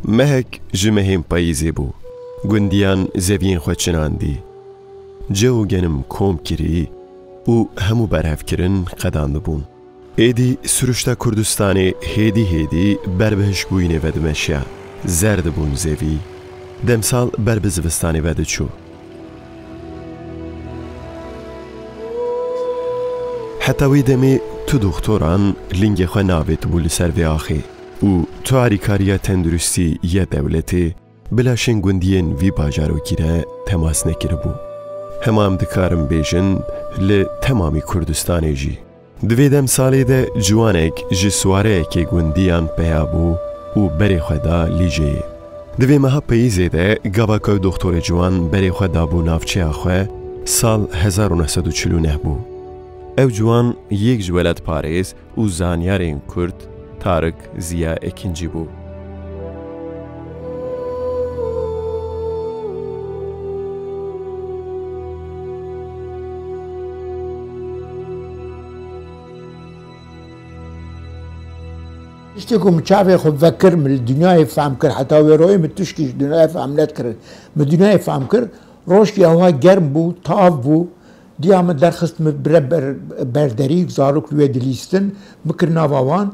مهک جمهیم پاییزی بو گندیان زوین خود چناندی جو گنم کوم کری و همو برهف کرن قداند بون ایدی سرشتا کردستانی هیدی بربهش بوینه و دمشیا زرد بون زوی دمسال بربزوستانی و دچو حتی وی دمی تو دکتران لینگ خواه ناوید بولی سر و آخی و تو عریکاریا تندرستی یه دولتی بلاشن گندین وی باجارو کیره تماس نکره بو همام دکارم بیجن لتمامی کردستانی جی دویدم سالی ده جوانک جی سواره که گندیان پیا بو و بری خدا لیجه دوی مها پیزه ده گواکای دکتر جوان بری خدا بو نافچه آخواه سال 1949 بو او جوان یک جولت پاریز و زانیار این کرد تارک زیا اکنجی بو اشتكوا متشافي خب فكر من الدنيا يفهم كر حتى ويروي متشكيش الدنيا يفهم لا تكر من الدنيا يفهم كر روش يا هو جرم بو طاف بو ديام درخست بربر بردري زاروك لوي دليستن مكر نافوان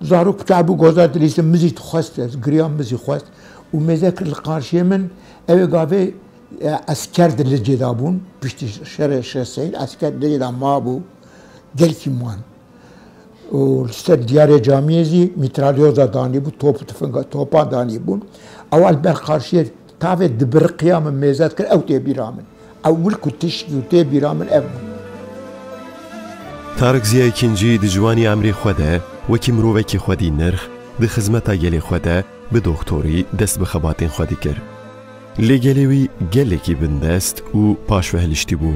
زاروك بتاعبو غوزا دليستن مزي تخست غريام مزي خست ومذاكر القارشي من اوي قافي اسكر دل جدابون بيشتي شر شسيل اسكر دل ما بو دلكي موان والستر ديار جاميزي متراليوزا داني بو توب تفنغا توبا داني بون اول برقارشي تافي دبر قيام ميزات كر او تي بيرامن اول كنتش تي بيرامن اب تارك زيا كنجي دجواني امري خوده وكي مروكي خودي نرخ بخدمتا يلي خوده بدكتوري دست بخباتين خودي كر لگلوی گلکی بندست و پاشوهلشتی بو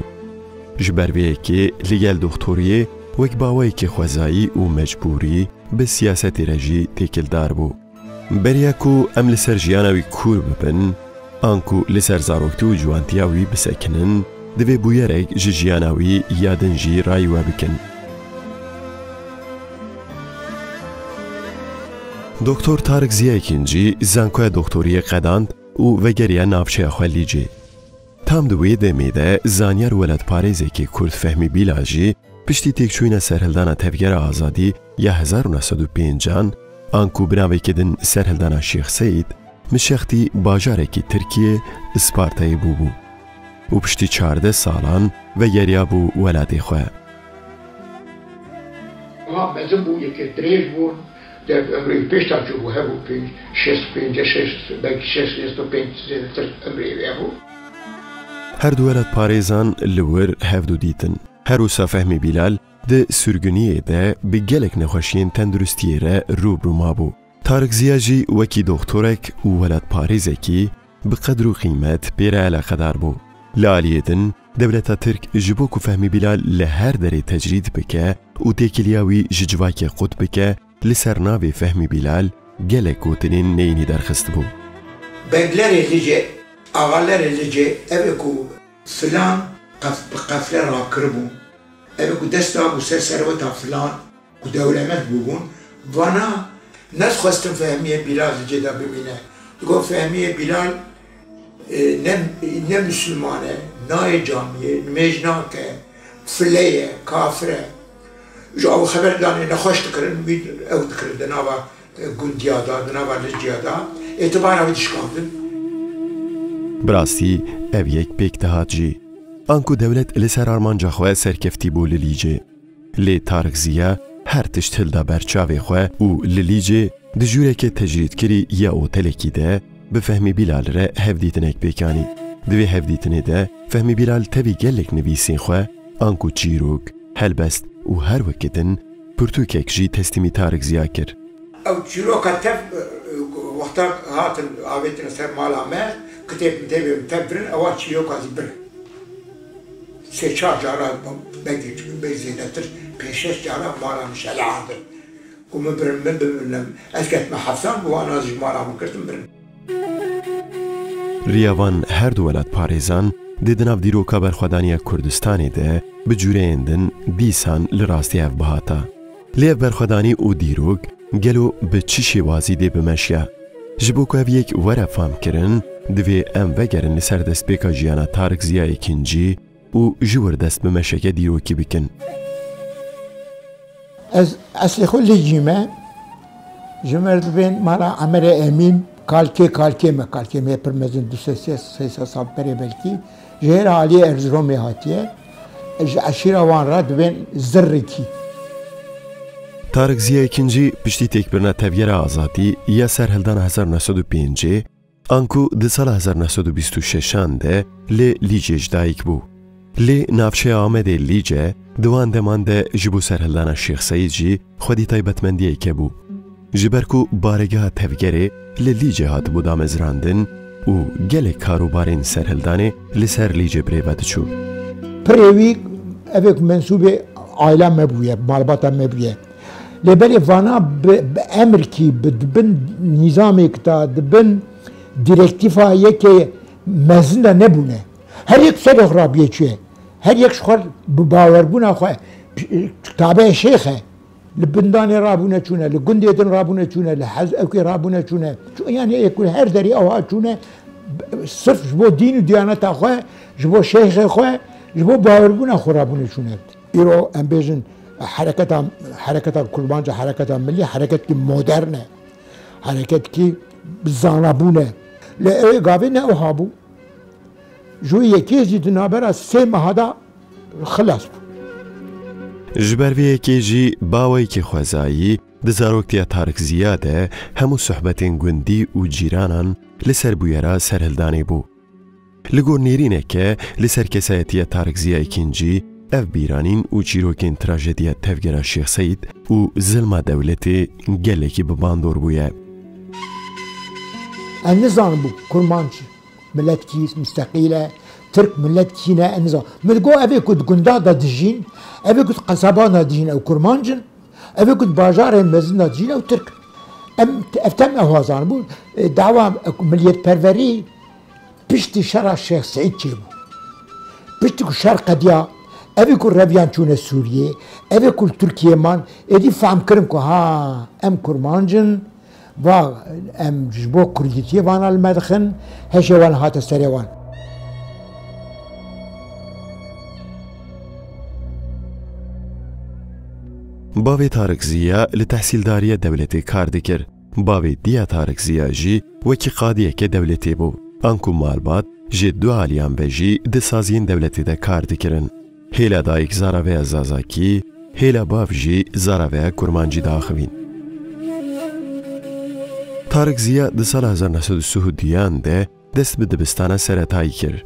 جبرویه که لگل دکتوریه وک باوی که خوزایی و مجبوری به سیاست رجی تکل دار بو بریاکو ام لسر جیانوی کور ببن آنکو لسر زاروکتی و جوانتیاوی بسکنن دوی بویرک جیانوی یادن جی رایو بکن دکتر تارک زیای کنجی زنکوی دکتوری قداند و وگریا نافچه خوالیجی تام دوی دمیده زانیار ولد پاریزه که کرد فهمی بیلاجی پشتی تکچوین سرهلدانا تفگر آزادی یا 1905 آنکو بناوی کدن سرهلدانا شیخ سید مشیختی باجاره که ترکیه اسپارتای بو و پشتی 14 سالان وگریا بو ولادی خواه مزم بو یکی دریج بون در امروی پیشتا جو هبو پینج شش امروی هبو هر دو ولد پاریزان لور هفدو دیتن هر وسا فهمی بیلال ده سرگونیه ده به گلک نخوشین تندرستیه را روبرو ما بو تارک زیاجی وکی دکترک و ولد پاریزه کی به قدر و قیمت بیره علاقه دار بو لالیتن دولتا ترک جبوکو فهمی بیلال لهر دری تجرید بکه و تکلیاوی ججواک قد بکه لسر ناوی فهمی بیلال گلک و تنین نینی درخست بو بگلر لیجه آغالر لیجه اوکو فلان قفله را کربون اوکو دستا بو سروتا فلان کو دولمت بوبون وانا ناس خواستم فهمیه بیلال لیجه دا ببینه گو فهمیه بیلال نه مسلمانه نه جامعه مجناکه فلیه کافره جو خبر دانه نخوش تکرن وید او تکرن دناوا گندیادا دناوا لجیادا اعتبار اوی دشکاندن براستی او یک پیک دهات جی آنکو دولت لسر آرمانجا خواه سرکفتی بو للیجه لی تارک زیا هر تشت هلدا برچاوی خواه و للیجه دجوره که تجرید کری یا او تلکی ده به فهمی بیلال را هفدیتنک بیکانی دوی هفدیتنه ده فهمی بیلال تبی گلک نویسین خواه آنکو چیروک هلبست و هر وقتن پرتوکک جی تسلیمی تارک زیا کر او چیروکا تب وقتا هاتن آویتن سر مالا مرد کتاب متبرن اوان چیروکا زبرن سه چار جارا بزینتر پیشش جارا مالا مشاله عادر ومن برن من بمنم اسکت محفظان وانا از مالا مکرتم برن ریاوان هر دو ولد پاریزان دیدناف دیروکا برخوادانی کردستانی ده بجوره اندن دیسان لراستی اف بهاتا لیف برخوادانی او دیروک گلو به چی شوازی ده بمشیا جبو که یک وره فهم کرن دوی ام وگرن لسر دست بکا جیانا تارک زیای کنجی و جور دست بمشکه دیروکی بکن. از اصل خود لجیمه جمرد بین مارا عمر امین کالکه می پرمزن 2-3 سال پره بلکی جهر عالی ارزرومی هاتیه عشیر وان را دوین زرکی. تارک زیای کنجی پشتی تکبرنا تبیر آزادی یا سرهلدان 1905 آنکو ده سال 1926 ده لی لیجه جدایک بو. لی نافشه آمده لیجه دوان دمانده جبو سرهلدان شیخ سعید جی خودی تایبتمندیه که بو. جبرکو بارگاه تفگره لی لیجه هات بو دامزراندن و گل کاروبارین سرهلدانه لی سر لیجه بریوت چو. پریوی اوک منصوب عائله مبویه، مالباتا مبویه. لبری وانا بأمر کی بدبن نظامی کتا دبن دیرکتیفا یکی مزنده نبونه. هر یک سر خرابیه چیه؟ هر یک شخور باوربونه خواه تابع شیخه. لبندان رابونه چونه، لگندیتن رابونه چونه، لحز اوکی رابونه چونه. یعنی یکل هر دری اوها چونه صرف جبو دین و دیانت خواه، جبو شیخ خواه، جبو باوربونه خو رابونه چونه. ایرو امبیجن حرکت کرمانجا حرکت ملی حرکت کی مدرنه حرکت کی زانبونه ل گاوی نه اوهابو جو یکی جی دنابرا سه مهدا خلاص جبروی یکی جی باوی کی خوازایی دزاروکتیا تارک زیاده همو صحبتین گوندی و جیرانان لسر بویرا سرهلدانی بو لگور نیرینه که لسر کسایتیا تارک زیای کنجی اف بیرانین و چیروکین تراژدیا تفگرا شیخ سعید و ظلم دولتی گلکی بباندور بویه. النظام بو کرمانچ ملت کیس مستقیله ترک ملت کینا النظام ملگو اوی کد گندادا دجین اوی کد قصابانا دجین او کرمانجن اوی کد باجار مزنا دجین او ترک افتم اوازان بو دعوا ملیت پروری پشت شرع شیخ سعید چی بو پشت شرع قدیا اوی کل رویان چونه سوریه اوی کل ترکیه من ایدی فهم کرم که ها ام کرمانجن و ام جبو کردیتیه وان المدخن هشه وان هات سره وان باوی تارک زیا لتحصیلداری دولتی کار دکر باوی دیا تارک زیا جی وکی قادیه که دولتی بو انکو مالبات جی دو عالیان بجی دسازین دولتی ده کار دکرن هیلا دایک زاراوی زازاکی هیلا باف جی زاراوی کرمانجی داخوین تارک زیا ده سال 1930 دیان ده دست به دبستان سرطایی کر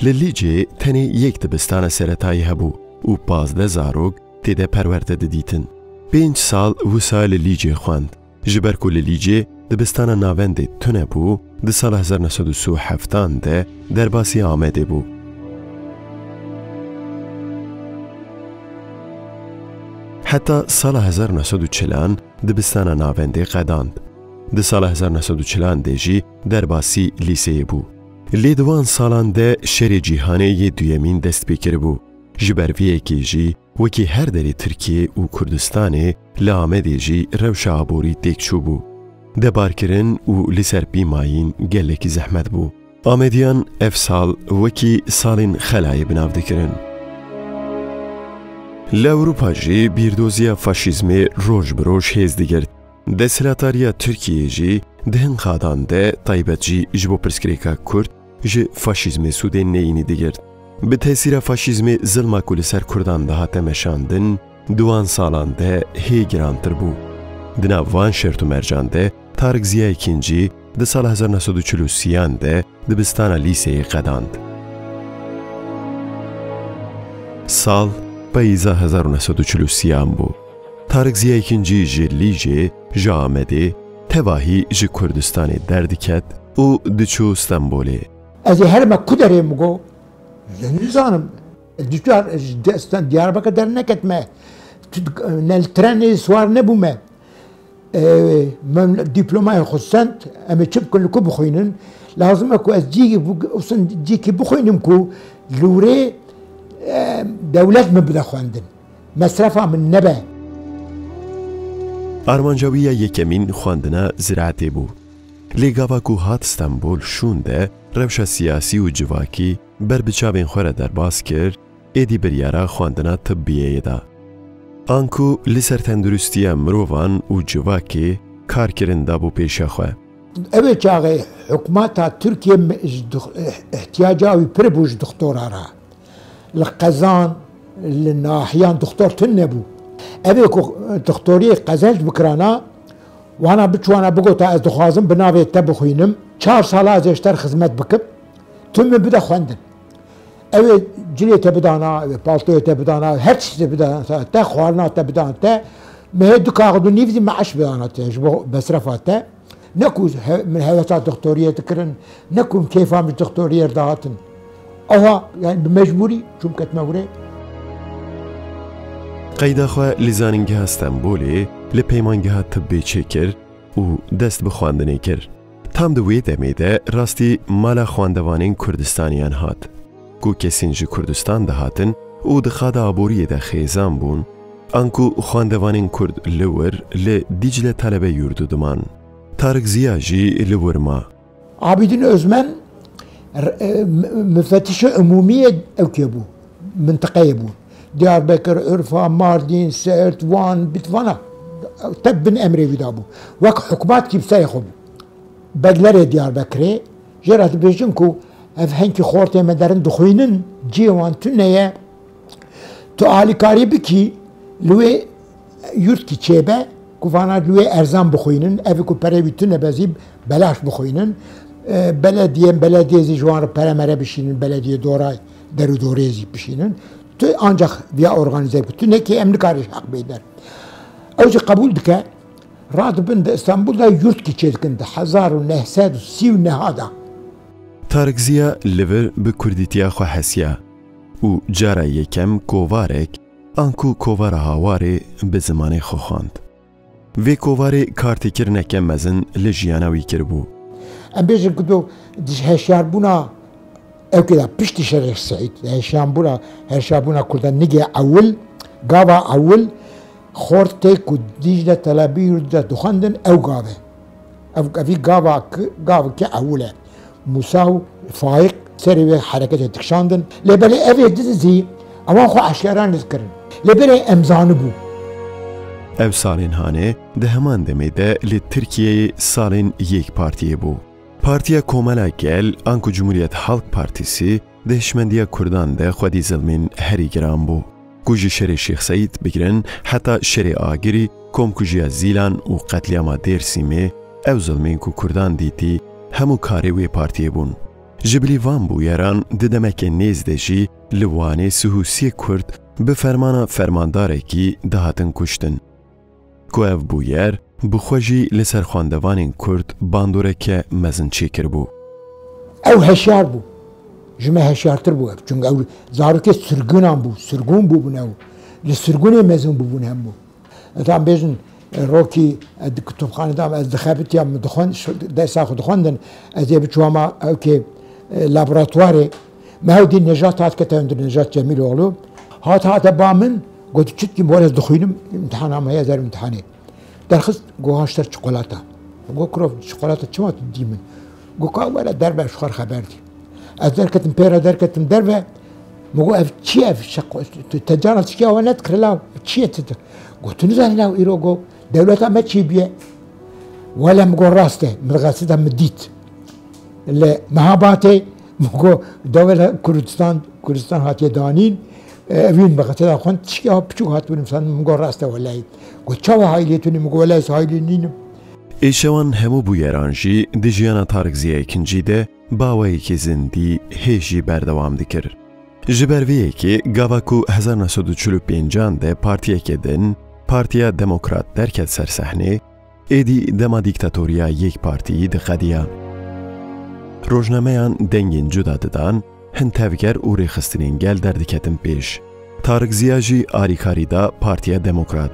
لیجه تنی یک دبستان سرطایی هبو و 15 زاروگ تیده پرورده دیتن 5 سال وسایل لیجه خواند جبرکو لیجه دبستان ناونده تونه بو ده سال 1937 ده در باسی آمده بو حتی سال 1940 دبستان ناونده قداند. ده سال 1940 جی در باسی لیسه بو. لیدوان سالان ده شر جیهانه ی دویمین دست بکر بو. جبرویه که جی وکی هر دری ترکیه و کردستانه لامده جی روش عبوری دیکچو بو. ده بارکرن و لسر بیماین گلکی زحمت بو. آمدیان اف سال وکی سالین خلای بناو دکرن. لأوروپا جی بیردوزیا فاشیزمی روش بروش هز دیگرد. دسلاتاریا ترکیه جی دهن خادان ده تایبت جی جبو پرسکریکا کرد جی فاشیزمی سوده نینی دیگرد. به تأثیر فاشیزمی ظلما کل سر کردان ده تمشاندن دوان سالان ده هی گرانتر بو. دنا وان شرط و مرجان ده تارک زیای کنجی ده سال 1943 ده دبستان لیسه قداند. سال پاییزا 1943 بو. تارک زیای کنجی جی لیجه جامده تواهی جی کردستان دردکت و دچو استنبوله. از هر ما کدریم گو نزانم دیار دستان دیاربکر در نکت ما نل ترن سوار نبومه من دیپلمای خصوصاً اما چپ کن لکو بخوینن لازم اکو از جی که بخوینم کو لوره دولت مبدا خواندن مصرفا من نبه آرمانجاوی یکمین خواندنا زراعتی بو. لێگاوا ku hat Stenbol şûn de rewşa siyasî û civakî ber bi çavên xwe re derbas kir, êdî biryara xwendina tibbiyeyê da. An ku li ser tenduristiya mirovan û civakê karkirin dabû pêşa xwe. Ev çaxê hikûmeta Tirkiye ihtiyaca wî pir bû ji doktora re. Li Qezan, li nahiyan doktor tune nebû. Ev ku doktoriyê Qezenc bikirana, wana biçûna bigota ez dixwazim bi navê te bixwînim, 4 sala ez êşter xizmet bikim, tu min bide xwendin. Ev cilê te bidana, ev paltoyê te bidana, her çî te bidana te, xwarina te bidana te, mehê du kaxid û nîv zî meeş bidana te ji bo besrefa te. Ne ku min hevesa doktoriyê dikirin, ne ku kêfa min doktoriyê dahatin. Ewa yani bi mecburî çûm ketme wirê. Qeyda xwe li zanîngeha Stenbolê li peymangeha tibbê çêkir û dest bi xwendinê kir. Tam di wê demê de rastî mala xwendevanên Kurdistaniyan hat. Ku kesên ji Kurdistan dihatin û di xada aboriyê de xêzan bûn, an ku xwendevanên Kurd li wir li Dicle talebe yurdu diman. Tarık Ziya jî li wir ma. Abidin Özmen müfettişi umumiye evkê bû, mintiqeyê bû. Diyarbekir, Urfa, Mardin, Siirt, Van, Bitvana teb bin emrê wî dabû. Wek hikûmet kîpseyê xwe bû. Bedlerê Diyarbekirê jê re dibêjin ku ev henkî xortê me derin dixwînin, ciyê wan tune ye, tu alîkarî bikî li wê yurtkî çêbe ku vana li wê erzan bixwînin, evê ku perê wî tune bezî belaş bixwînin, belediyê zî ji wan re pere mere bişînin, belediyê dora derû dorê zî bişînin. Tu ancak via organize bu. Tu nekî em nikarî heq bêder. Ew jî qebûl dike, radibin di İstanbul'da yurtkî çê dikin di 1939 da. Tarık Ziya li vir bi kurdîtiya xwe hesiya û cara yekem kovarek, an ku kovara hawarê bi zimanê xwe xwand. Vê kovarê kartêkirineke mezin li jiyana wî kiribû. Em bêjin ku tu heşyarbûna evkê da piştî şerê Seîd, heşyarbûna Kurdan nigê ewil, gava ewil, xortê ku Dicle Telebî yurdu dixwendin ew gav e. Evî gavekî ewil e. Musa û Faîq serê wê hereketê dikişandin. Lêberê evê dizî, ewan xwe eşkeran dikirin. Lêberê em zanibû. Ev salên hanê di heman demê de li Tirkiyeyê salên yek partiyê bû. Partiya Komela Gel, an ku Cumhuriyet Halk Partisi, di hişmendiya Kurdan de xwedî zilmên herî giran bû. Ku ji şerê Şêx Seîd bigirin, heta şerê Agirî, komkujiya Zîlan û qetliyama Dêrsimê, ew zilmên ku Kurdan dîtî, hemû karê wê partiyê bûn. Ji bilî van bûyeran di demeke nêz de jî li wanê Suhusiyê Kurd bi fermana fermandarekî dihatin kuştin. Ku ev bûyer, bi xwe jî li ser xwendevanên Kurd bandoreke mezin çêkir bû. Ew heşyar bû. Ji me heşyartir bû ev. Çünkü ew zarokê sirgunan bû, sirgun bûbûn ew. Li sirgunê mezin bûbûn hemû. Tam bêjin rokî di kutubxanê da ez dixebitiya min dersa xwe dixwendin, ez ê biçûma evkê laboratuwarê me hewdî Nejat hat kete hundir, Nejat Cemîloğlu. Hate ba min got çitkî bol ez dixwînim imtihana me ya zer imtihanê. Derxist got haşter çikolata. Got kirov çikolata çima tu dî min? Got ka were derve xwar xeber dî. Ez derketim pêra derketim derve, me got ev çi ev te cana çikiya we nedikir law, çi ye tu? Got tu nizanî law îro got devleta me çi biye? Wele me got rast e, mirxesîda me dît. Li Mehabatê me got dewleta Kurdistan hatiye danîn, evîn mirxesîda xwend tişkiya piçûk hatibûn san me got rast e welayî. Got çawa hayliyê tunî? Me got welayî haylî nînim. Êşewan hemû bûyeran jî di jiyana Tarık Ziya Ekincî de bawayekî zindî hêj jî berdewam dikir. Ji ber vê yekê gava ku 1945 de partiyeke din, Partiya Demokrat derket ser sehnê, êdî dema dîktatoriya yek partiyî dixediya. Rojnameyan dengên cuda didan, hin tevger û rêxistinên gel derdiketin pêş. Tarık Ziya jî alîkarî da Partiya Demokrat.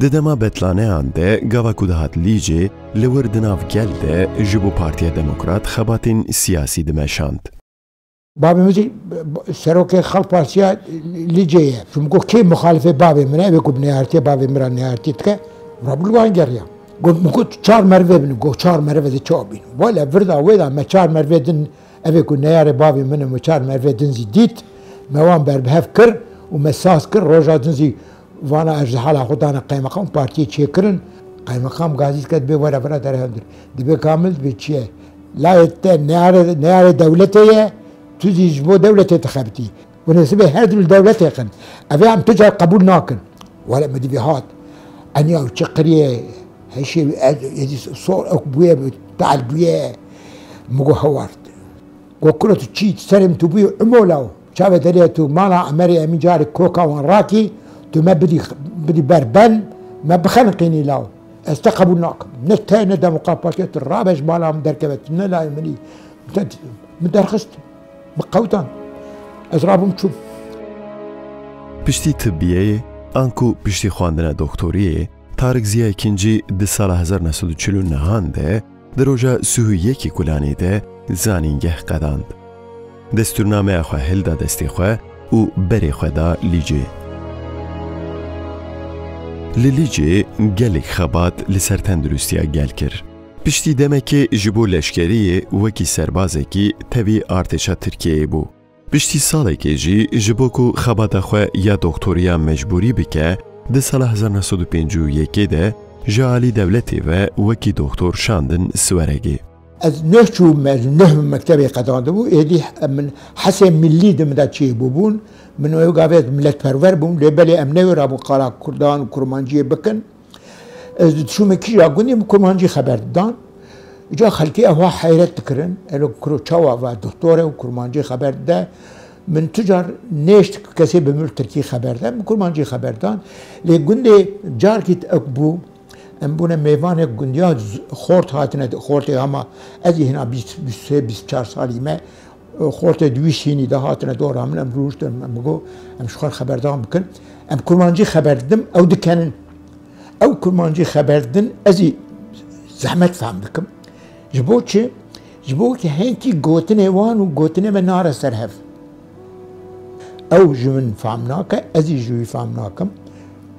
Di dema betlaneyan de gava ku dihat Lîcê, li wir di nav gel de ji bo Partiya Demokrat xebatên siyasî dimeşand. Babê min jî serokê Xalq Partisiya Lîcê ye. Çünkü kê muxalifê bavê min e, wê ku bi nêhartiyê bavê min re nêhartî dike, rabûl wan geriya. قلت مكنت 4 مرة بن قو 4 مرة ذي شعبين ولا فردا ولا ما 4 مرة دن أبي كنا يا ربابي من 4 مرة دن زيديت ما وان بربهف كر ومساس كر رجع دنزي وانا أرجع على خدانا قيمة قام بارتي تشكرن قيمة قام غازي كتب ولا فرا درهندر دبي كامل بتشي لا يت نار دولتي تجي جبو دولتي تخبتي ونسبة هذه الدولة يقن أبي عم تجار قبول ناكن ولا مدي هات أني أو تقريه هالشيء يجي صور أكبوية بتاع البوية مجو هوارد وكرة تشيت سلم تبوي عمولاو شافت دليل تو مالا أمري أمين جاري كوكا وراكي تو ما بدي بربن ما بخنقيني لاو استقبل ناكم نتاي ندى مقابلات الرابج مالا مدركبت نلا مني مدرخست مقوتان ازرابم چوب پشتی طبیه آنکو پشتی خواندن دکتوریه تارک زیا ikinci di sala 1949 de di roja 31 Kulani de zanîngeh qedand. Destûrnameya xwe hilda destê xwe û berê xwe da Lîcê. Li Lîcê gelek xebat li ser tendurustiya gel kir. Piştî demekê ji bo leşkeriyê wekî serbazekî tevî artêşa Tirkiyeyê bû. Piştî salekê jî ji bo ku xebata xwe ya doktoriya mecbûrî bike, di sala 1951 de ji alî dewletê ve wekî doktor şandin Sweregê. از نهشو نه مكتبي قداندو هذه من حسن ملي دمدا شيء بوبون من وقافات ملت پرور بوم لبلي امنه رابو قالا كردان كرمانجي بكن شو مكي يقولني كرمانجي خبر دان جا خلقي هو حيرت تكرن الو كرو تشوا و دكتوره وكرمانجي خبر ده من تجار نشت كسي بمل تركي خبر ده كرمانجي خبر دان لقولني جار كيت اكبو ام بونه میوان گندیا خورد هاتنه خورد اما از هنا 24 سالیمه خورد دویشینی ده هاتنه دور هم ام روش دارم ام بگو ام شخار خبردار بکن ام کرمانجی خبردم او دکنن او کرمانجی خبردن ازی زحمت فهم بکم جبو چه جبو که هنکی گوتنه وان و گوتنه من نار سرهف او جمن فهمناکه ازی جوی فهمناکم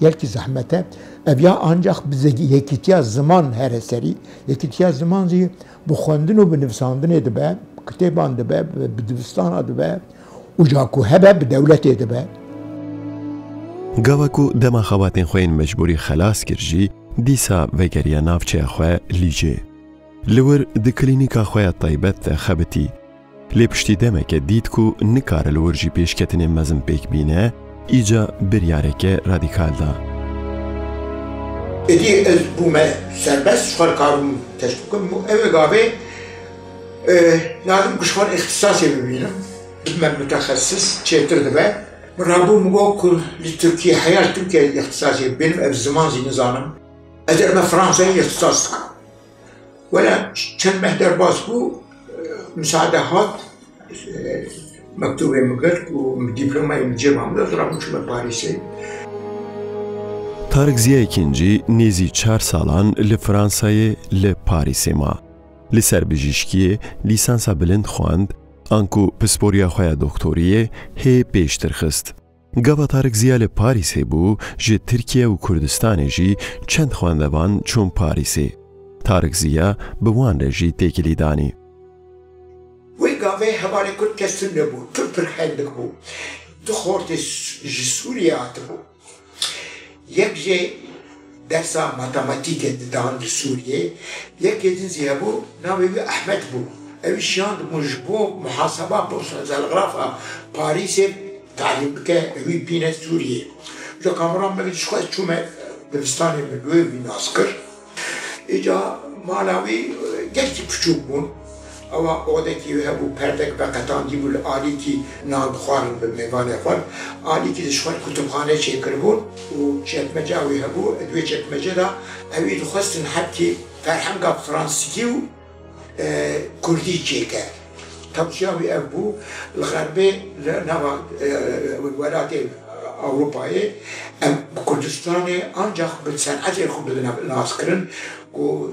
یلکی زحمته evya ancak bize yekitiya zaman her eseri, yekitiya zaman zî bu xwendin û binivîsandinê dibe, kitêban dibe, bi divistana dibe, û ja ku hebe bi dewletê dibe. Gava ku dema xebatên xwe yên mecbûrî xelas kir jî, dîsa vegeriya navçeya xwe Lîcê. Li wir di klînîka xwe ya taybet de xebitî. Lê piştî demeke dît ku nikare li wir jî pêşketinên mezin pêk bîne, îca biryareke radîkal da. ادی از بومه سربست شخار کارم تشکیل کنم اوه گاوه لازم کشخار اختصاصی ببینم من متخصص چهتر دبه من رابو مگو که لترکیه حیال ترکیه اختصاصی ببینم او زمان زی نزانم از ارمه فرانسایی اختصاص کنم ولی چند مهدر باز بو مساعده هات مکتوبه مگرد و دیپلومای مجرم هم داد رابو شما پاریسی Tarık Ziya ikinci nêzî 4 salan li Fransayê li Parîsê ma. Li ser bijîşkiyê lîsansa bilind xwand, an ku pisporiya xwe ya doktoriyê hê pêştir xist. Gava Tarık Ziya li Parîsê bû, ji Tirkiye û Kurdistanê jî çend xwendevan çûn Parîsê. Tarık Ziya bi wan re jî têkilî danî. Wê gavê hevalê Kurd kestin nebû, pir hendik bû. Du xortê ji Sûriye hatibû. یک جه درس ماتماتیک دان سوریه یک جنس یابو نامی احمد بو اویشان مجبو محاسبه بورس الغرافه پاریس تعلیم که وی بینه سوریه جو کامران میگه شو چومه دبستانی میگه بیناسکر ایجا مالاوی گشتی پچوب بون اما اودکی هبو پردک و قطعی بول عالی کی نام خوان به میوان خوان عالی کی دشوار کتابخانه چه کربون و چتمجه وی هبو دوی چتمجه را اوی دخواستن حتی فرهنگ فرانسیسی و کردی چه کرد تبشیاوی ابو الغربی نوا ولایت اروپایی کردستان آنجا به صنعت خود ناس کردن و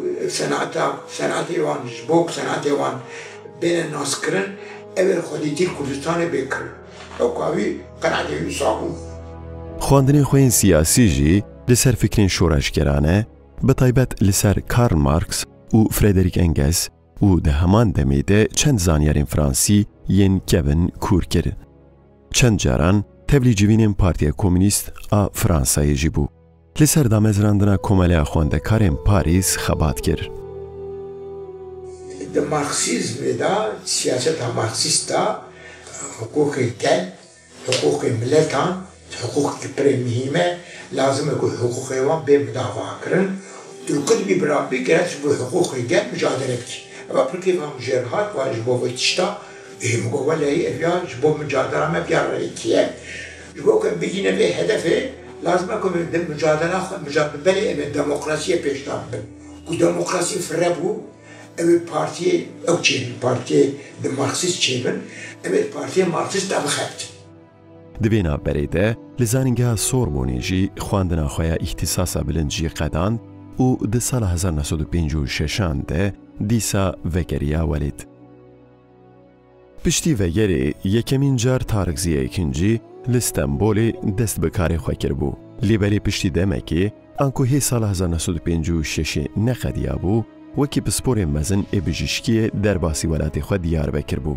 صنعت وان جبوک صنعت وان بین ناس کردن اول خودیتی کردستان بکر او کاوی قناعتی صابون خواندنê xwe yên siyasî jî li ser fikrên şoreşgerane, بتایبەت لەسەر کارل مارکس و فرێدریک ئەنگەس و دە هەمان دەمێدە چەند زانیارین فرانسی یەن کێڤن کوور کرد. چەند جاران تەبلی جوینên Partiya Komünîst a Fransayê jî bû. Li ser damezrandina Komeleya Xwendekarên Parîs xebat kir. Di Marksîzmê de, siyaseta Marksîst da hukukê gel, hukukê miletan, hukukê pirê mihîm e, lazim e ku hukukê wan bê midavakirin. Türkûd bî birabî gerek ji bo hukukê gel mücadele bike. Eva pirkê van jêrhat van ji bo vê tişta مقاولة إبيار جبوا مجادلة ما بيار رأيكيه جبوا كم بيجينا به هدفه لازم أكون مجادلة بلي أم الديمقراطية بيشتغل والديمقراطية في الربو أم البارتي أو شيء البارتي الماركسيست شيء أم البارتي الماركسيست أبخت. دبینا بریده لزانینگاه سوربونیجی خواندنا خواه اختصاصا بلنجی قدان و ده سال 1956 ده دیسا وگریا ولید. پشتی وگری یکمین جار تارک زیه اکنجی لستنبولی دست بکاری خواه کر بو. لیبری پشتی دمکی انکو هی سال 1956 نقدیا بو وکی پسپور مزن ابجیشکی در باسی ولاتی خواه دیار بکر بو.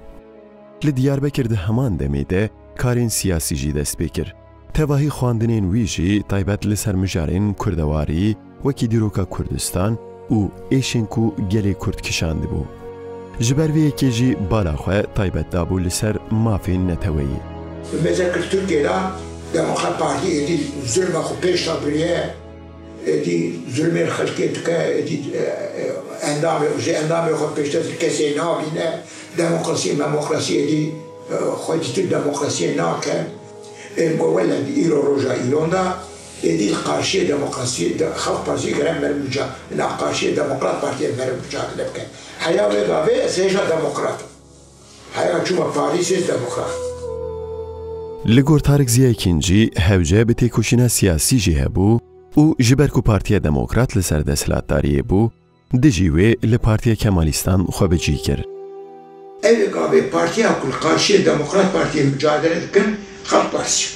لدیار بکر ده همان دمیده کارین سیاسی جی دست بکر. تواهی خواندنین ویجی تایبت لسر مجارین کردواری وکی دیروکا کردستان و ایشنکو گلی کرد کشانده بو. جبروی که جی بالا خواه تایبت دابو لسر مافین نتویی. مثل ترکیه دموکرات پارتی ادی ظلم خو پیش تابریه ادی ظلم خلقی تکه ادی اندام خو پیش تابریه کسی نابینه دموکراسی ادی خودی تو دموکراسی ناکه مقوله ایرو روژا ایروندا ادی قارشی دموکراسی خلق پارتی گرم مرمجا نه قارشی دموکرات پارتی مرمجا لبکه حیا وگاوه سیجا دموکرات حیا چوما پاریس دموکرات لگور تارک زیه اکنجی هوجه به تکوشینا سیاسی جی هبو و جبرکو پارتیا دموکرات لسر دستلاتداری بو دجیوه لپارتیا کمالیستان خواه بجی کر. اوه گاوه پارتیا کل قارشی دموکرات پارتیا مجادله دکن خلق پارسی.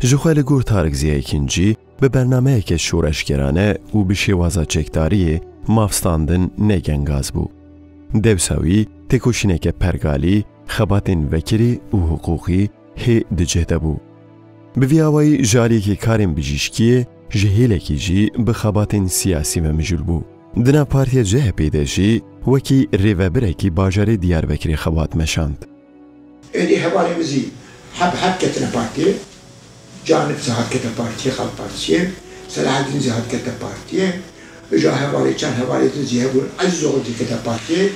جخواه لگور تارک زیه اکنجی به برنامه که شورشگرانه و به شوازا چکداری مافستاندن نگنگاز بو. دوساوی تکوشینه که پرگالی خباتین وکری و حقوقی هی دجهده بو. به ویاوی جاری که کارین بجیشکیه جهیله کی جی به خباتین سیاسی و مجول بو. دنا پارتیا جه پیده جی وکی ریوبره کی باجاری دیار بکری خبات مشاند. ایدی حوالی وزی حب کتن پارتیه جانب زهاد کتن پارتیه خلق پارتیه صلاح الدین زهاد کتن پارتیه جا حوالی چند حوالی زیه بون عزیز اغلدی کتن پارتیه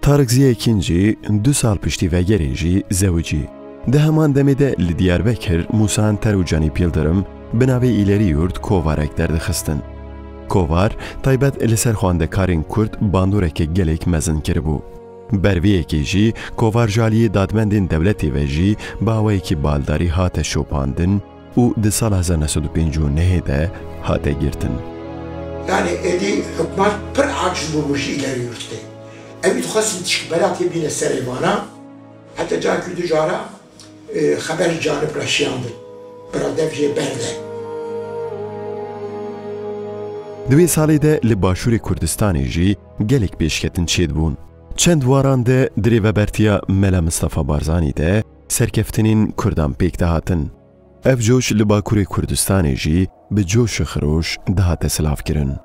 تارک زیه اکنجی 2 سال پشتی وگری جی زوجی. ده همان دمیده لدیاربکر موسان تروجانی پیلدرم بناوی ایلری یورد کووارک دردخستن. کووار تایبت لسر خوانده کارین کرد باندورک گلیک مزن کربو. بروی اکی جی کووار جالی دادمندین دولتی و جی باوی که بالداری هات شوپاندن و ده سال 1959 ده هات گرتن. یعنی ایدی حکمت پر عاجز بوشی ایلری یورده. اوید خواستیم تشکبراتی بین سریوانا حتی جا کردو جارا خبر جانب رشیاندن برادف جه برده. دوی سالی ده لباشور کردستانی جی گلک بیشکتن چید بون. چند واران ده دریوبرتیا ملا مصطفى بارزانی ده سرکفتنین کردان پیک دهاتن. اف جوش لباکور کردستانی جی به جوش خروش دهات سلاف کرن.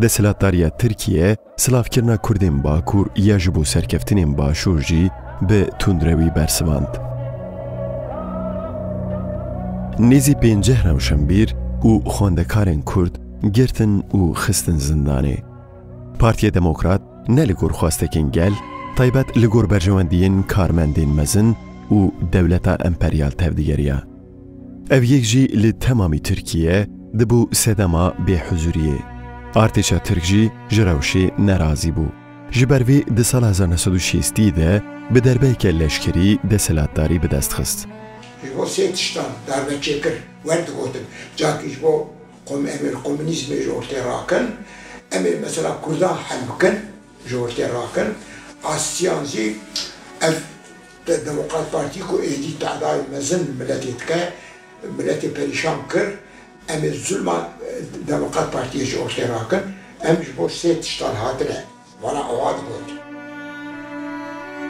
دسلاتداریا ترکیه سلاف کرنا کردین باکور یا جبو سرکفتنین باشور جی به تندروی برسواند. نیزی 5 روشنبیر و خواندکارین کرد گرتن و خستن زندانه. پارتیا دموکرات نه لگور خواستکین گل تایبت لگور برجواندین کارمندین مزن و دولتا امپریال تفدیگریا. او یک جی لتمامی ترکیه دبو سدما به حضوریه. ارتشا ترک جی جراوشی نرازی بو. جبروی ده سال 1960 ده به دربه که لشکری دستلاتداری به دست خست. جبو سیتشتان دربه چکر ورد گوتن جاکی جبو امیر کمونیسم جورتی راکن امیر مثلا کردان حلبکن جورتی راکن آسیانزی اف دموکرات پارتی کو ایدی تعدای مزن ملتی تکه ملتی پریشان کر ام ظلم دموکرات پارتیش اوشته راکن ام جبو سه تشتال هاتنه وانا اواد بود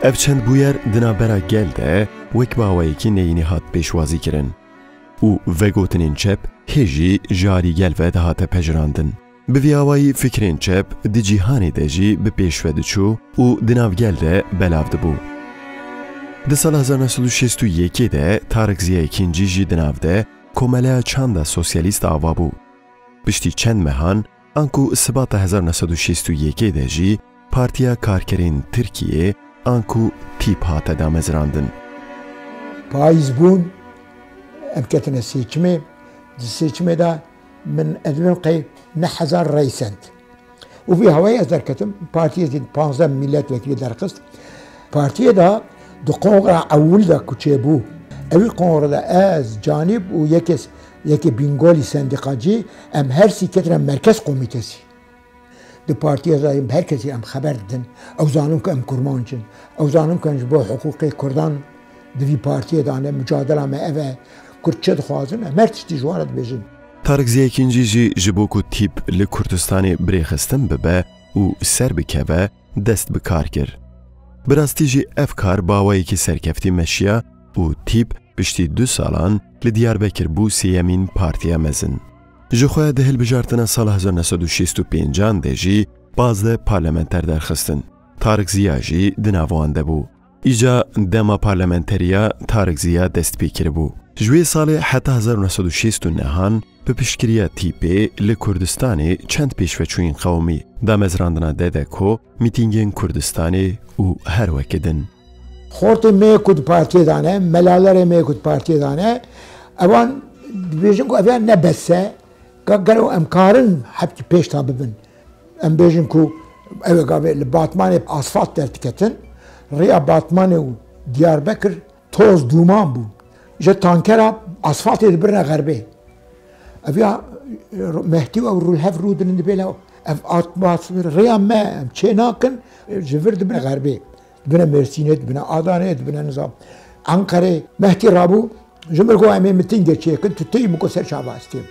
ev çend bûyer dinabera gel de wek bawayekî neyînî hat pêşwazî kirin û vegotinên çep hêjî jarî gel ve dihate pejirandin. Bi vî awayî fikrên çep di cîhanê de jî bi pêş ve diçû û di nav gel de belav dibû. Di sala 1961 de Tarık Ziya İkincî jî di nav de komeleya çanda sosyalîst ava bû. Piştî çend mehan an ku sibata 1961 de jî Partiya Karkerên Tirkiyê an ku tîp hate damezrandin. Payîz bûn em ketine seçimê di seçimê de min edvin qey 9000 rey send. û vî hewayê ez derketim partiyê 15 milletvekilî derxist. Partiyê de di kongra ewil de ku çêbû evî kongra de ez canîb û yekê bîngolî sendîqacî em her sî ketine merkez komîtesî. Di partiya da em herkesî em xeber didin. Ew zanin ku em kurman çin. Ew zanin ku em ji bo hiqûqê Kurdan di vî partiyê de mücadela me ev e Kurd çi dixwazin em her tiştî ji wan re dibêjin. Tarık Ziya İkincî jî ji bo ku tîp li Kurdistanê birêxistin bibe û ser bikeve dest bi kar kir. Bi rastî jî ev kar bawayekî serkeftî meşiya û tîp piştî 2 salan li Diyarbekir bû sêyemîn partiya mezin. Ji xwe di hilbijartina sala 1965 de jî 15 parlamenter derxistin. Tarık Ziya jî di nav wan de bû. Îca dema parlamenteriya Tarık Ziya dest pê kiribû. Ji wê salê heta 1969 bi piştgiriya tîpê li Kurdistanê çend pêşveçûyên qewmî damezrandina DDK, mîtîngên Kurdistanê û her wekê din. Xortê me ku di partiyê de ne, melalerê me ku di partiyê de ne, ewan dibêjin ku ev ne besse, gelo em karin hepkî pêş ta bibin. Em bêjin ku ev gavê li Batmanê asfalt derdiketin, rêya Batmanê û Diyarbekir toz duman bû. Ji tankera asfaltê dibirine xerbê. Ev ya Mehdî û Rûlhev rûdinin dibêle ev rêya me em çê nakin ji vir dibine xerbê. Dibine Mersînê, dibine Adanê, dibine Nizam. Ankarê Mehdî rabû ji mir got em ê mîtîngê çêkin tu têyî min got ser çava stêm.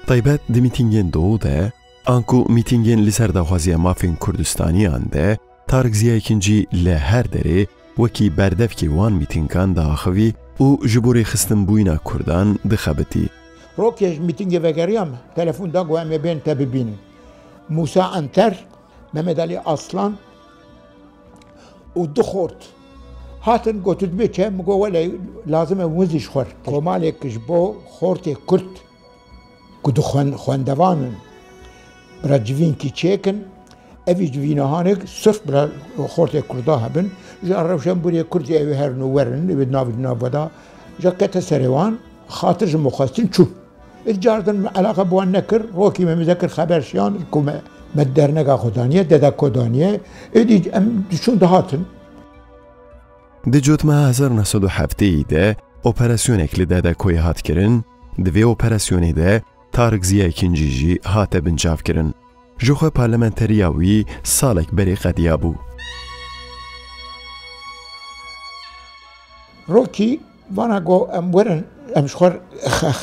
Taybet di mîtingên Doğu de an ku mîtingên li ser daxwaziya mafên Kurdistanîyan de Tarık Ziya İkincî li her derê wekî berdevkê wan mîtingan daxivî û ji bo rêxistin bûyîna Kurdan dixebitî. Rokê ji mîtingê vegeriyam telefon da got em ê bên te bibînin. Musa Enter, Mehmet Ali Aslan û du xort hatin gotin bê çe min got wele lazim e wizî ji xwe komalek ji bo xortê Kurd ku di xwendevanin bira civînkî çêkin evî civînahanek sirf bira xortê Kurda hebin ji Rewşenbûrê Kurdî ew ê herin û werin ew ê navê nav da ja kete serê wan xatir ji xwestin çû cardan alaqa bi wan nekir rokî me zekir xeber şiyan ku me derneka Xwedaniye dedek Kodaniye êdî em diçûn dihatin. Di cotmeha 1970 de operasyonek li DDK'yê hat kirin, di vê operasyonê de Tarık Ziya İkincî jî hate bincav kirin. Ji xwe parlamenteriya wî salek berê qediya bû. Rokî vana got em werin em ji xwe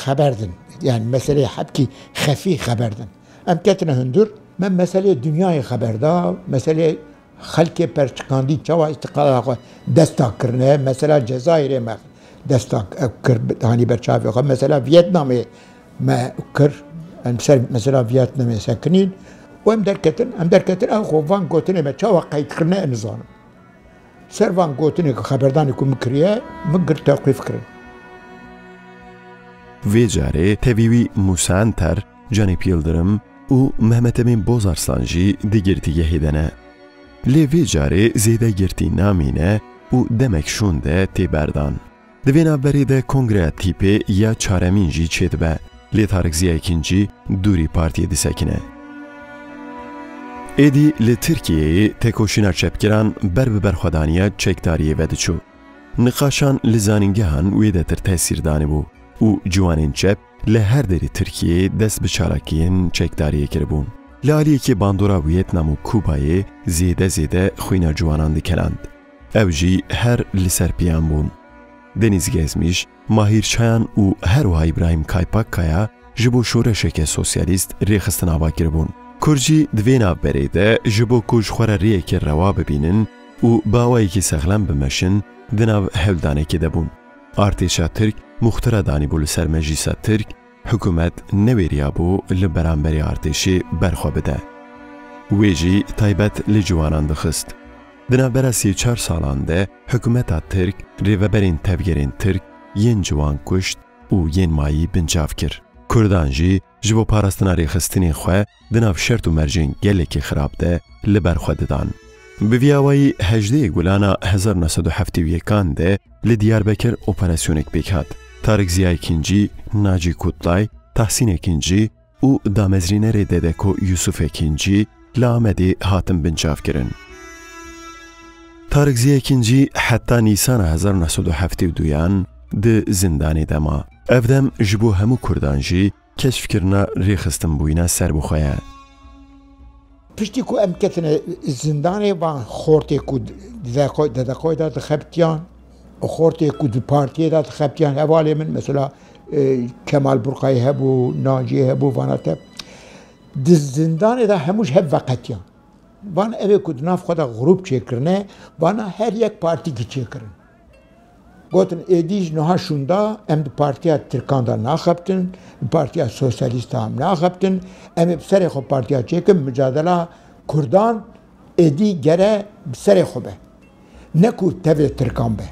xeber din. Yani meseleyê hepkî xefî xeber din. Em ketine hundir me meseleyê dünyayê xeber da, meseleyê xelkê perçikandî çawa îstiqlala xwe desta kirine, mesela Cezayirê me desta kir hanî berçavê xwe, mesela Vietnamê me kir, em ser mesela Vietnamê sekinîn û em derketin ew xwe van gotinê me çawa qeydkirine em nizanim. Ser van gotinê ku xeberdanê ku min kiriye min gir teqîf kirin. Vê carê tevî wî Musa Enter, Canîp Yıldırım û Mehmet Emin Bozarslan jî di girtîgehê de ne. Lê vê carê zêde girtî namîne û demek şûn de tê berdan. Di vê navberê de Kongreya Tîpê ya çaremîn jî çê dibe. Lê Tarık Ziya İkincî dûrî partiyê disekine. Êdî li Tirkiyeyê têkoşîna çepkiran ber bi berxwedaniya çekdariyê ve diçû. Nîqaşan li zanîngehan wê de tir tesîr danîbû û ciwanên çep li her derê Tirkiyeyê dest bi çalakiyên çekdariyê kiribûn. Li aliyekê bandora Vietnam û Kubayê zêde xwîna ciwanan dikeland. Ew jî her li ser piyan bûn. Deniz Gezmiş, Mahir Çayan û her wiha İbrahim Kaypakkaya ji bo şoreşeke sosyalîst rêxistin avakir bûn. Kurd jî di vê navberê de ji bo ku ji xwe re rêyekê rewa bibînin û bawayekî sexlem bimeşin di nav hewldanekê de bûn. Artêşa Tirk muxtira danîbû li ser Meclîsa Tirk, hikûmet newêriya bû li beramberê artêşê berxwe bide. Wê jî taybet li ciwanan dixist. Di navbera 34 salan de hikûmeta Tirk rêveberên tevgerên Tirk yên ciwan kuşt û yên mayî bincav kir. Kurdan jî ji bo parastina rêxistinên xwe di nav şert û mercên gelekî xirab de li ber xwe didan. Bi vî awayî 18 Gulana 1971 de li Diyarbekir operasyoneke pêk hat. Tarik Ziya Ekincî, Nacî Kutlay, Tahsîn Ekincî û damezrînerê Dedeko Yusuf Ekincî li Amedê hatin bincav kirin. Tarik Ziya Ekincî heta Nîsana 1972 di zindanê de ma. Ev dem ji bo hemû Kurdan jî keşfkirina rêxistin bûyîna serbixwe ye. Piştî ku em ketine zindanê van xortê ku Dedekoyê da dixebitiyan, o xortê ku di partiyê da dixebitiyan hevalê min mesela Kemal Burqayî hebû, Nacî hebû vana te. Di zindanê da hemû ji hev veqetiyan. Van evê ku di nav xwe de grup çêkirine, vana her yek partî ki çêkirin. Gotin êdî ji niha şûnda em di Partiya Tirkan da naxebtin, di Partiya Sosyalîsta hem naxebtin, em ê bi serê xwe partiya çêkin, mücadela Kurdan êdî gere bi serê xwe be. Ne ku tevê Tirkan be.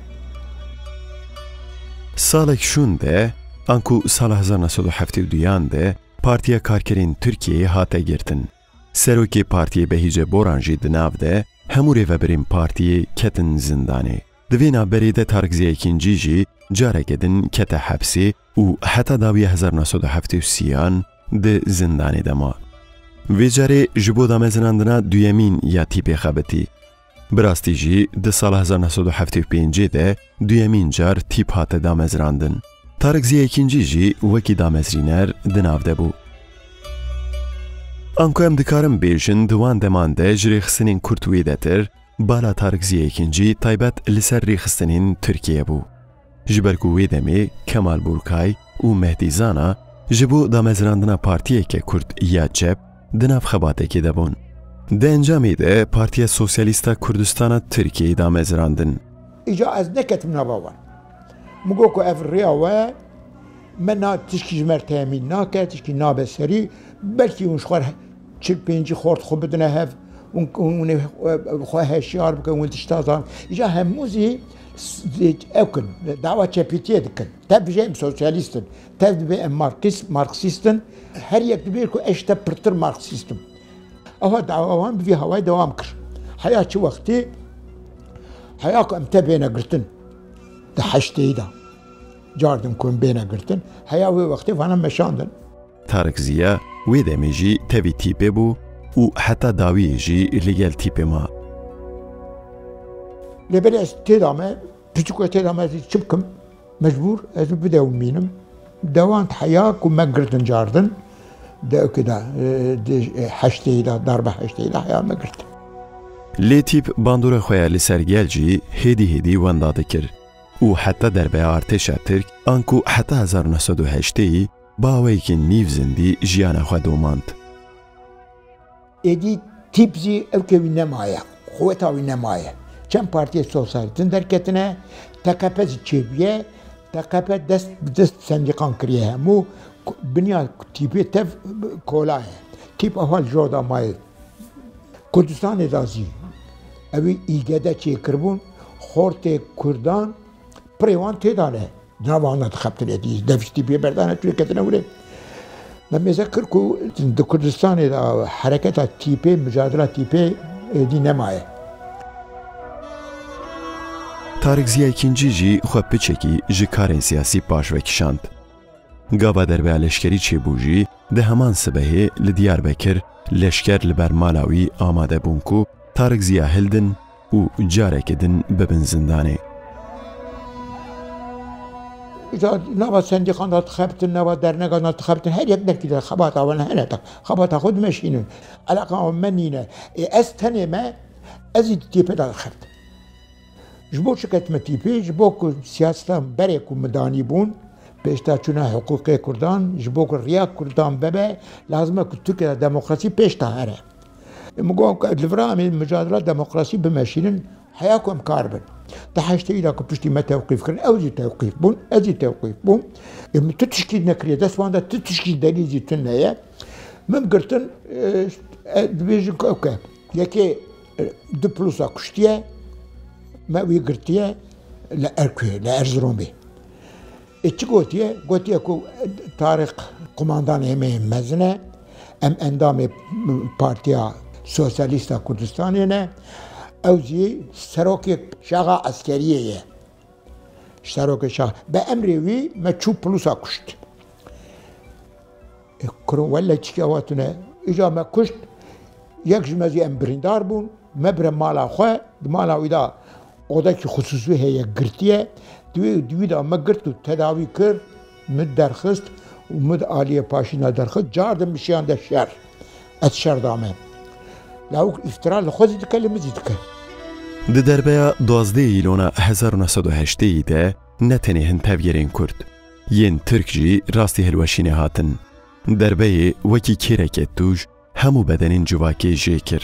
Salek şûn de, an ku sala 1972 de Partiya Karkerên Tirkiyeyê hate girtin. Serokê Partiyê Behîce Boran jî di nav de hemû rêveberên partiyê ketin zindanê. Di vê navberê de Tarik Ziya Ekincî jî careke din kete hepsê û heta dawiya 1973 di zindanê de ma. Vê carê ji bo damezrandina duyemîn ya tîpê xebitî. Bi rastî jî di sala 1975 de duyemîn car tîp hate damezrandin. Tarik Ziya Ekincî jî wekî damezrîner di nav de bû. Anku em dikarin bêjin di wan deman de ji rêxistinên Kurd wê de tir, bala Tarik Ziya Ekincî taybet li ser rêxistinên Tirkiye bû. Ji ber ku wê demê Kemal Burqay û Mehdî Zana ji bo damezrandina partiyeke Kurd ya cep di nav xebatekê de bûn. Di encamê de Partiya Sosyalîsta Kurdistana Tirkiyeyê damezrandin. İca ez neketim nava wan. Min got ku ev rêya we me tişkî ji me temîn nake, tişkî nabe serî, belkî hûn ji xwe 45 xort xwe bidine hev, hûn xwe heşyar bikin, hûn tişta zan. İca hemû zî ew kin, dava çepîtiyê dikin. Tev dijê em sosyalîstin, tev dibe em marksîstin, her yek dibe ku eş te pirtir marksîstim. Ava dava wan bi vî hewayê dewam kir. Heya çi wextê, heya ku em te bêne girtin, di heşteyî da. Cardim ku em bêne girtin, heya wê wextê vana meşandin. Tarik Ziya wê demê jî tevî tîpê bû û heta dawiyê jî li gel tîpê ma. Lêberê ez têda me, piçûk we têda me çi bikim, mecbûr ez bidewmînim. Dewan heya ku me girtin cardin, de da heşteyî da, darbe heşteyî da heya me girtin. Lê tîp bandora xwe ya li ser gel jî hêdî wenda dikir û heta derbeya artêşa Tirk an ku heta 1908 bawayekî nîv zindî jiyana xwe domand. Êdî tîp zî ew kevî nemaye, xweta wî nemaye. Çend Partiya Sosyalîstin derketine, TKP jî çêbiye, TKP dest bi dest sendîqan kiriye hemû, biniya tîpê tev kola ye. Tîp ahval ji roda maye. Kurdistanê da zî, ew îgede çêkirbûn, xortê Kurdan pirê wan têda ne. Nava wan dixebtin êdî, dev ji tîpê berdane tuyê ketine wîrê. Me mêze kir ku di Kurdistanê da hereketa tîpê, mücadela tîpê êdî nemaye. Tarik Ziya Ekincî jî xwe piçekî ji karên siyasî baş vekişand. Gava derbeya leşkerî çêbû jî di heman sibehê li Diyarbekir leşker li ber mala wî amade bûn ku Tarik Ziya hildin û carekê din bibin zindanê. Nava sendîqan da dixebtin, nava dernekan da dixebtin, her yek derkî de xebata wan hene da, xebata xwe dimeşînin. Eleqa wan me nîne. Ez tenê me, ez ê tîpê da dixebtim. Ji bo çi ketime tîpê, ji bo ku siyasetan berê ku me danî bûn, پیشتا چونه حقوق کردان جبوک ریا کردان ببه لازمه که ترکیه دموکراسی پیشتا هره مگوام که لورا همین مجادلات دموکراسی بمشینن حیاکم کار بن تحشتی ایلا که پشتی ما توقیف کرن اوزی توقیف بون ازی توقیف بون تتشکیل نکریه دست وانده تتشکیل دلیزی تنه من قرتن دبیجن که اوکه یکی دو پلوسا کشتیه ما وی قرتیه لأركوه لأرزرومي اتش قوتيه كو طارق قماندان همه مزنه ام اندام بارتيا سوسياليستا كردستانينه اوزي سروكي شاغا عسكرية سروكي شاغا بأمري وي ما تشو بلوسا كشت كرون ولا تشكاواتنا اجا ما كشت يك جمازي ام بريندار بون مبرا مالا خواه مالا ويدا odaki hususi heye girtiye دوی دا ما گرت و تداوی کرد مد درخست و مد آلیه پاشینا درخست جاردم بشیان در شهر از شهر دامه لاوک افترا لخوزی دکه لمزی دکه ده دربیا 12 ایلونا 1908 ده نتنی هن تفگرین کرد ین ترک جی راستی هلوشینه هاتن دربیا وکی کرکت دوش همو بدنین جواکی جی کر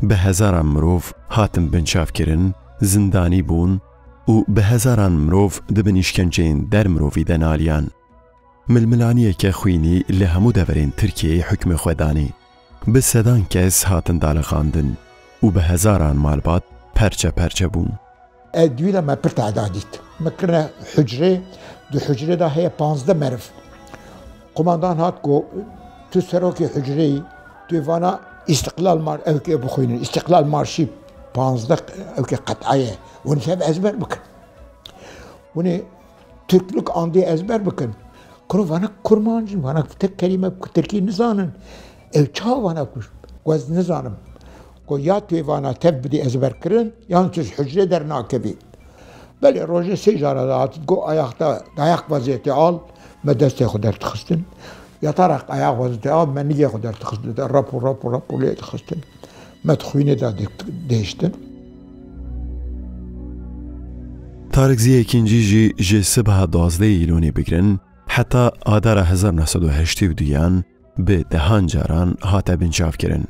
به هزاران مروف هاتن بنشاف کرن زندانی بون و به هزاران مروف دبن işkenceyin در مروفی دنالیان ململانیه که خوینی لهمو دورین ترکیه حکم خودانی به صدان کس هاتن دالخاندن و به هزاران مالبات پرچه پرچه بون دویلا ما پر تعدادیت مکرنا حجره دو حجره دا هی 15 مرف قماندان هات گو تو سروکی حجره تو وانا استقلال مار اوکی بخوینن استقلال مارشی 15 اوکی قطعیه ونی شب ezber بکن ونی Türklük andı ezber بکن کرو وانا kurmancın وانا tek kelime Türkiye nizanın çağ وانا kuş göz nizanım ko ya tu وانا tev bidi ezber kirin yansız hücre der nakebi böyle roje sejara dağıtıp go ayakta dayak vaziyeti al medeste kadar tıkıstın yatarak ayak vaziyeti al menniye kadar tıkıstın rapor le tıkıstın medxuyne da değiştin تارکزی اکنجی جی سبها 12 ایلونی بگرن حتی آدار 1982 به دهان جاران هاته بنشاف کرن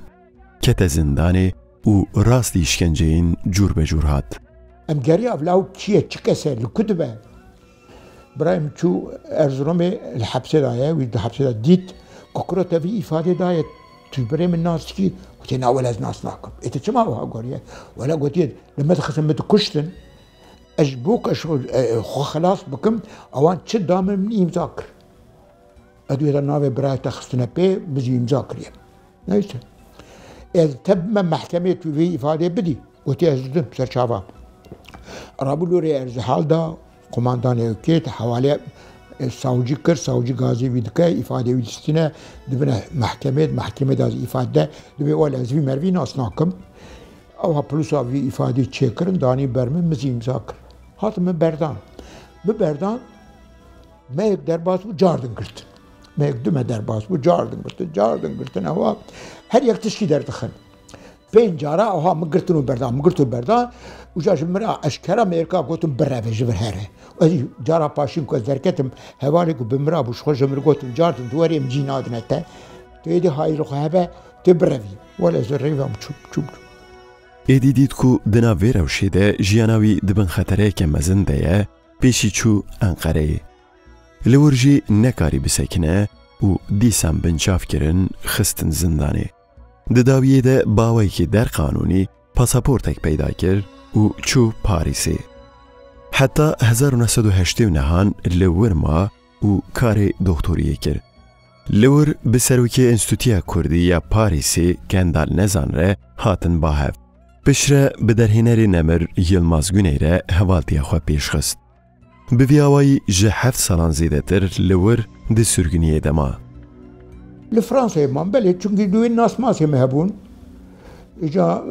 کت زندانه و راست işkenceyin جور به جور هات ام گری افلاو چیه چی کسه لکتبه برایم چو ارزرومه الحبسه دایه و الحبسه دا دیت ککرو تاوی ifade دایه تو برایم الناس کی وتی ناول از ناس ناکم ایتا چما وها گوریه ولا گوتید لما تخسن متکشتن اجبوك خلاص بكم اوان تشد دامن من يمذاكر ادو اذا نافي براي تخصنا بي بزي يمذاكر نيش اذا تم محكمة في افادة بدي وتي ازدم سرشافا رابولوري ارزحال دا قماندان اوكيت حوالي ساوجي كر ساوجي غازي فيدكا افادة ويدستنا دبنا محكمة دا افادة دبي اول ازوي مروي ناس ناكم او هپلوسا في افادة تشيكرن داني برمن مزي يمذاكر هاتم ببردان ما یک درباس و جاردن کرد ما یک دم درباس و جاردن کرد هوا هر یک تشکی در دخل پین جارا اوها مگرتن و بردان و جاش مرا اشکرا امریکا گوتم برای جبر هره و جارا پاشین کو درکتم هواری کو بمرا بوش خوش مر گوتم جاردن دوری ام جین ادنته تو یدی های رو خابه تبروی ولا زریوام چوب ایدی دید کو دنا ویروشیده جیاناوی دبن خطره که مزنده یه پیشی چو انقره لورجی نکاری بسکنه و دیسان بنشاف کرن خستن زندانه دداویه ده باوی که در قانونی پاسپورتک پیدا کرد و چو پاریسی حتی 1989 لور ما و کار دکتوریه کرد لور به سروکی انستوتیا کردی یا پاریسی گندال نزان ره هاتن باهف بشره به درهنری نمر یلماز گونیره هوالتیا خو پیشخست به ویاوی جه 7 سالان زیده تر لور ده سرگونیه دما لفرانسا من بله چونکه دوی ناس ماسی مهبون اجا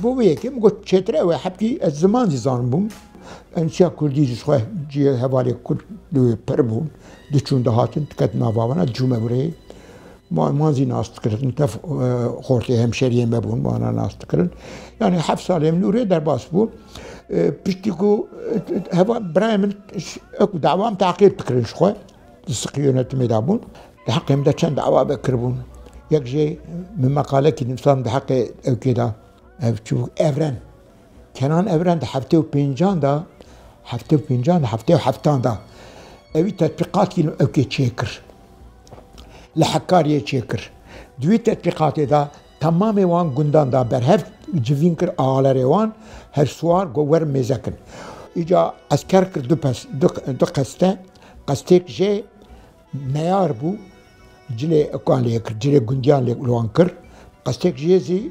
بویه که مگو چتره و حبکی از زمان زیزان بون انسیا کردی جسخواه جی هوالی کرد دوی پر بون دو چون ده هاتن تکت ناوانا جومه بره مازی ناست کردن تف خورتی همشهری مبون مانا ناست کردن یعنی 7 سال نوره در باس بود پشتی کو هوا برای من اکو دعوام تعقیب بکرن شخواه سقیونت میدابون ده حقی هم ده چند دعوا بکربون یک جای من مقاله که نمسام ده حقی او که دا افرن کنان افرن ده 75 دا 75 هفتان دا اوی تطبیقات که او که چیکر لحکاریه چیکر دوی تطبیقات دا تمام وان گندان دا بر هفت جوین کر آلاره وان هر سوار گوور میزکن ایجا اسکر کر دو قسته جه نیار بو جلی اکوان لیکر جلی گندیان لیکلوان کر قسته جه زی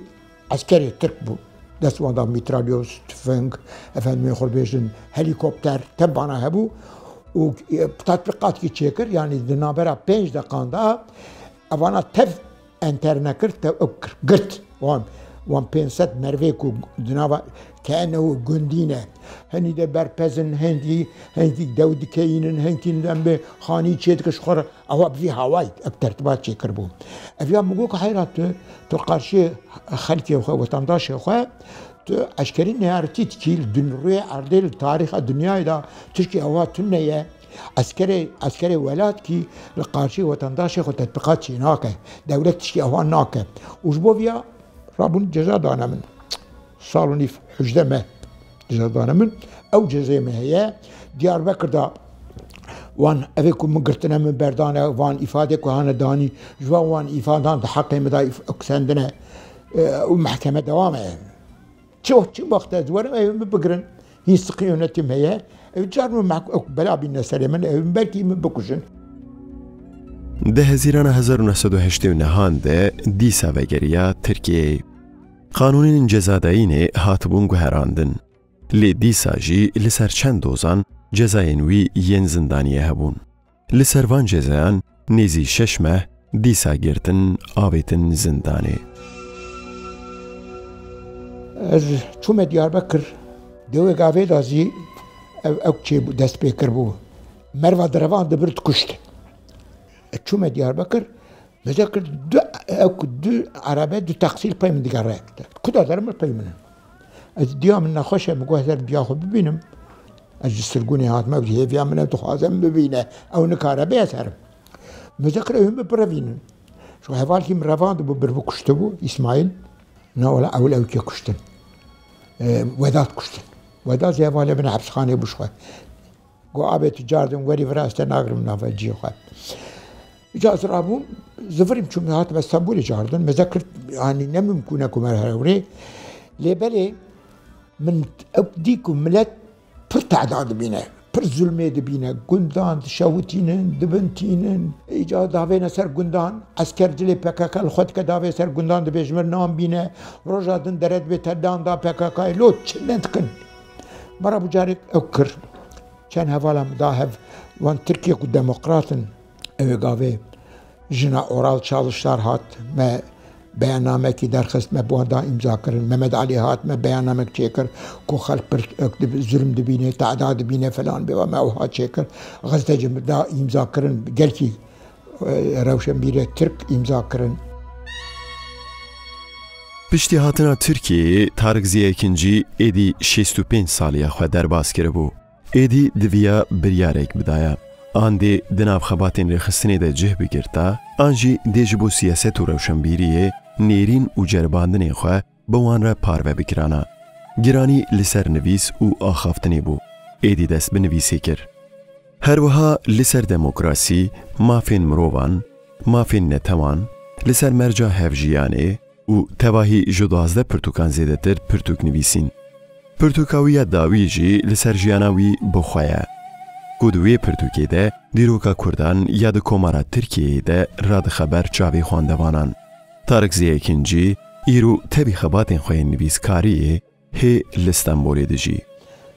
عسکری ترک بو دست وان دا میترالیوس تفنگ افندمی خوربیشن هلیکوپتر تبانا هبو و تطبیقات کی چیکر یعنی دنابرا 5 دقیقه دا اوانا تف انترنه کرد تا اکر گرت وان 500 مروه کو دنابا كأنه جندينا هني ده برپزن هندي داود كاينن هنكي لمبه خاني تشيت خور او في هواي بترتبات شي كربو افيا مغوك حيرات تو قارشي خلكي وطنداش خو اشكري نهارتي تكيل دنيا عردل تاريخ الدنيا دا تشكي هوا تنيا عسكري ولاد كي القارشي وطنداش خو تطبيقات شي ناكه دولة تشكي هوا ناكه وجبوفيا رابون جزا دانا من صالوني في حجدمه جزادانا من او جزيمه هي ديار بكر دا وان افيكم من قرتنا من بردانا وان افاده كهانه داني جوا وان افادان حقي مدا اكسندنا ومحكمه دوامه شو وقت ادور بقرن هي سقيونتهم هي جار من بلا بينا سليمان بلكي من بكوشن ده هزیران 1989 ده دیسا وگریا ترکیه قانونین جزاداینه هاتبون گوهراندن لی دیسا جی لسر چند دوزان جزاینوی ین زندانیه هبون لسر وان جزایان نیزی 6 ماه دیسا گرتن آویتن زندانه از چوم دیاربکر دوی گاوی دازی او چه دست بیکر بو مروا دروان دبرد کشت چوم دیاربکر مذاكر دو عربات دو تقصير باي من دقارات كده درم باي منهم الديام من نخوشه مقوه ذا بياخذ ببينهم اجي سرقوني هات ما بدي هي من تخازم ببينه او نكاره بيسر مذاكر هم برافين شو هفالكي من رافان دو بربو كشتبو اسماعيل نولا او كي كشتن ودات كشتن ودات زي هفالي بن حبس خانه بشخه قو ابي تجاردن وري فراسته ناغرم نافا جيخه إجازة رابون زفرم چون هات بستانبول جاردن مذاكر يعني نممكن أكو مرهوري لبالي من أبديكم ملت پر تعداد بينا پر ظلمي دبينا قندان شاوتينن دبنتينن إجازة داوينا سر قندان عسكر جلي PKK الخود كداوي سر قندان دبيجمر نام بينا رجادن درد بتردان دا PKK لو چلنت كن مرا بجارك أكر كان هفالا مداهف وان تركيا كو ديمقراطن اوگاوی جنا اورال çalışlar hat me beyanname ki derxist me bu da imza kırın Mehmet Ali hat me beyanname çeker ko halk per zulüm dibine ta'dad dibine falan be me o hat çeker gazeteci da imza kırın gel ki Ravşenbire Türk imza kırın پشتی هاتنا ترکیه تارک زیکنجی ایدی 65 سالیه خو درباس کرده بو ایدی دویا بریارک بدایا آندی دناب خباتین رخصتنی ده جه بگرتا آنجی دیجبو سیاست و روشنبیریه نیرین و جرباندنی خواه بوان را پارو بکرانا گرانی لسر نویس و آخافتنی بو ایدی دست بنویسی کر هر وها لسر دموکراسی مافین مروان مافین نتوان لسر مرجع هفجیانه و تواهی جدازده پرتوکان زیده تر پرتوک نویسین پرتوکاوی داوی جی لسر جیاناوی بخواه گودوی پرتوکی ده دیروکا کردان یا ده کمارا ترکیه ده راد خبر چاوی خواندوانان تارک زیکنجی ایرو تبی خباتین خواه نویس کاریه هی لستنبولی ده جی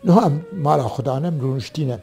نه هم مالا خدانم رونشتینه